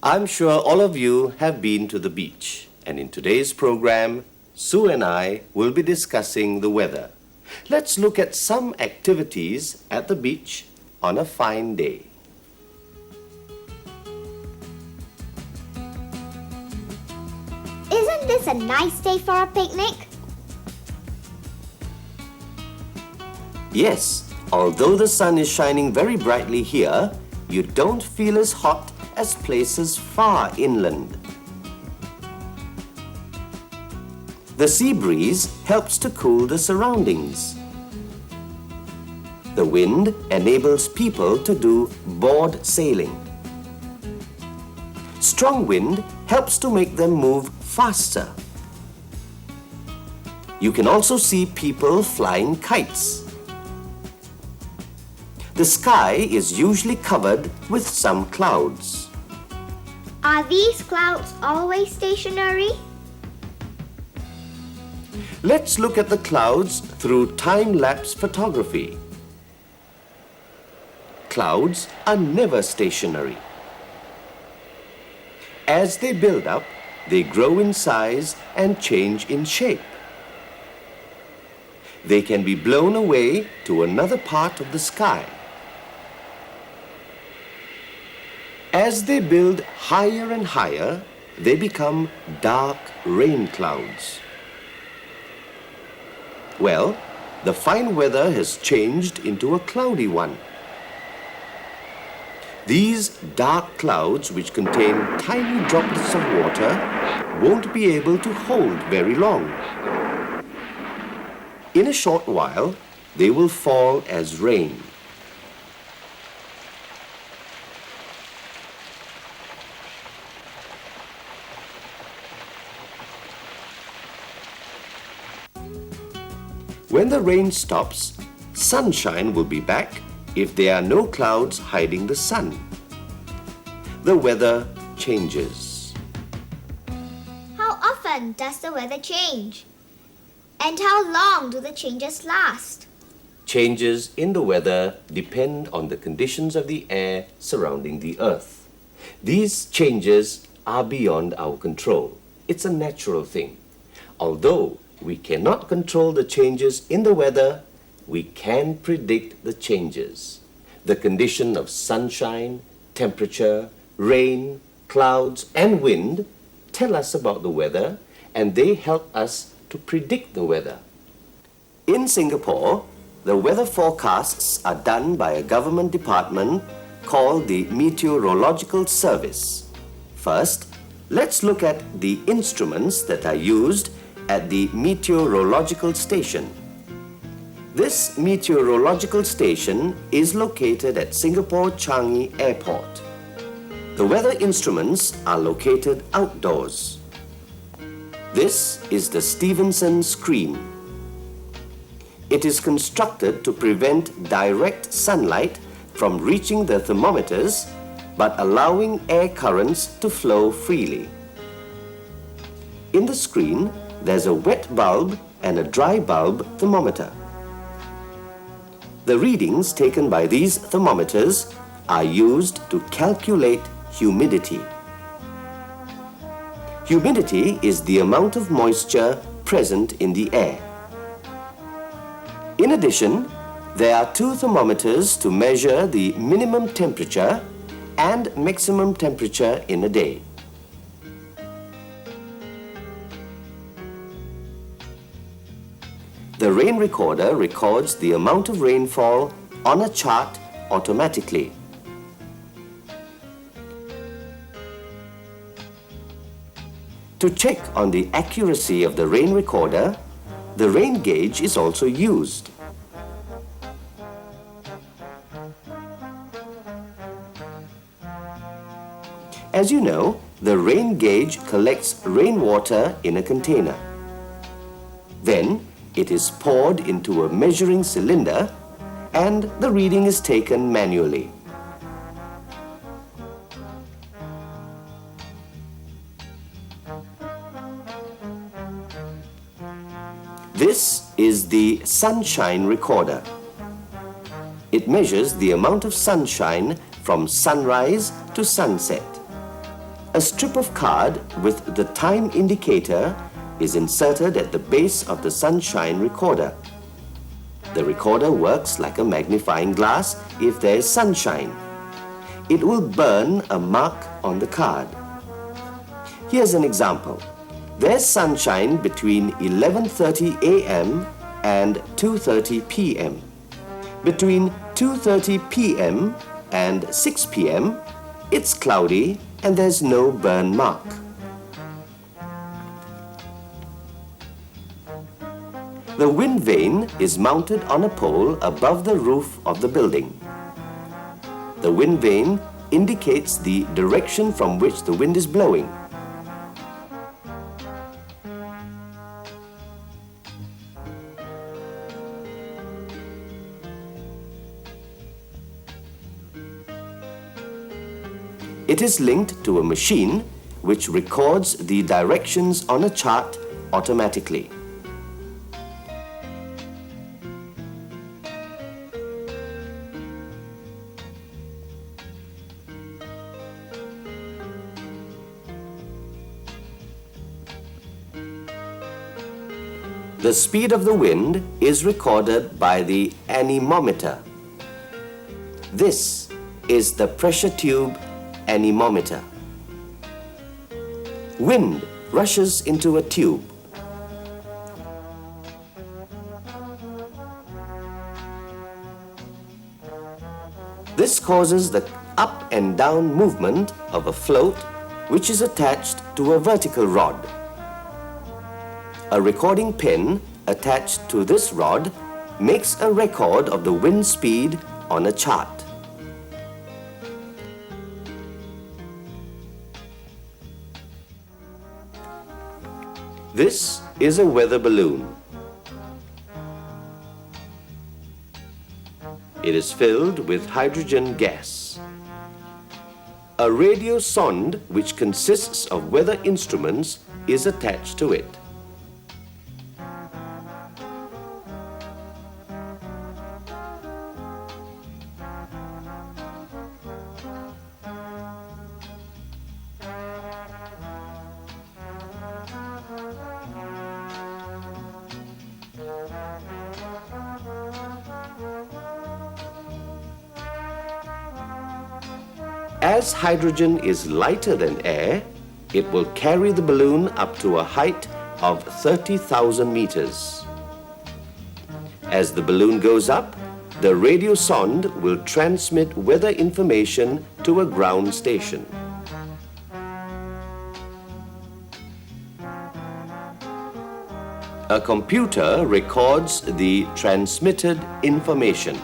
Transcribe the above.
I'm sure all of you have been to the beach, and in today's program, Sue and I will be discussing the weather. Let's look at some activities at the beach on a fine day. Isn't this a nice day for a picnic? Yes, although the sun is shining very brightly here, you don't feel as hot as places far inland. The sea breeze helps to cool the surroundings. The wind enables people to do board sailing. Strong wind helps to make them move faster. You can also see people flying kites. The sky is usually covered with some clouds. Are these clouds always stationary? Let's look at the clouds through time-lapse photography. Clouds are never stationary. As they build up, they grow in size and change in shape. They can be blown away to another part of the sky. As they build higher and higher, they become dark rain clouds. Well, the fine weather has changed into a cloudy one. These dark clouds, which contain tiny droplets of water, won't be able to hold very long. In a short while, they will fall as rain. When the rain stops, sunshine will be back if there are no clouds hiding the sun. The weather changes. How often does the weather change? And how long do the changes last? Changes in the weather depend on the conditions of the air surrounding the earth. These changes are beyond our control. It's a natural thing. Although we cannot control the changes in the weather, we can predict the changes. The condition of sunshine, temperature, rain, clouds, and wind tell us about the weather, and they help us to predict the weather. In Singapore, the weather forecasts are done by a government department called the Meteorological Service. First, let's look at the instruments that are used at the meteorological station. This meteorological station is located at Singapore Changi Airport. The weather instruments are located outdoors. This is the Stevenson screen. It is constructed to prevent direct sunlight from reaching the thermometers, but allowing air currents to flow freely. In the screen, there's a wet bulb and a dry bulb thermometer. The readings taken by these thermometers are used to calculate humidity. Humidity is the amount of moisture present in the air. In addition, there are two thermometers to measure the minimum temperature and maximum temperature in a day. The rain recorder records the amount of rainfall on a chart automatically. To check on the accuracy of the rain recorder, the rain gauge is also used. As you know, the rain gauge collects rainwater in a container. Then, it is poured into a measuring cylinder and the reading is taken manually. This is the sunshine recorder. It measures the amount of sunshine from sunrise to sunset. A strip of card with the time indicator is inserted at the base of the sunshine recorder. The recorder works like a magnifying glass if there is sunshine. It will burn a mark on the card. Here's an example. There's sunshine between 11:30 a.m. and 2:30 p.m. Between 2:30 p.m. and 6 p.m., it's cloudy and there's no burn mark. The wind vane is mounted on a pole above the roof of the building. The wind vane indicates the direction from which the wind is blowing. It is linked to a machine which records the directions on a chart automatically. The speed of the wind is recorded by the anemometer. This is the pressure tube anemometer. Wind rushes into a tube. This causes the up and down movement of a float which is attached to a vertical rod. A recording pen attached to this rod makes a record of the wind speed on a chart. This is a weather balloon. It is filled with hydrogen gas. A radio sonde, which consists of weather instruments, is attached to it. As hydrogen is lighter than air, it will carry the balloon up to a height of 30,000 meters. As the balloon goes up, the radio sonde will transmit weather information to a ground station. A computer records the transmitted information.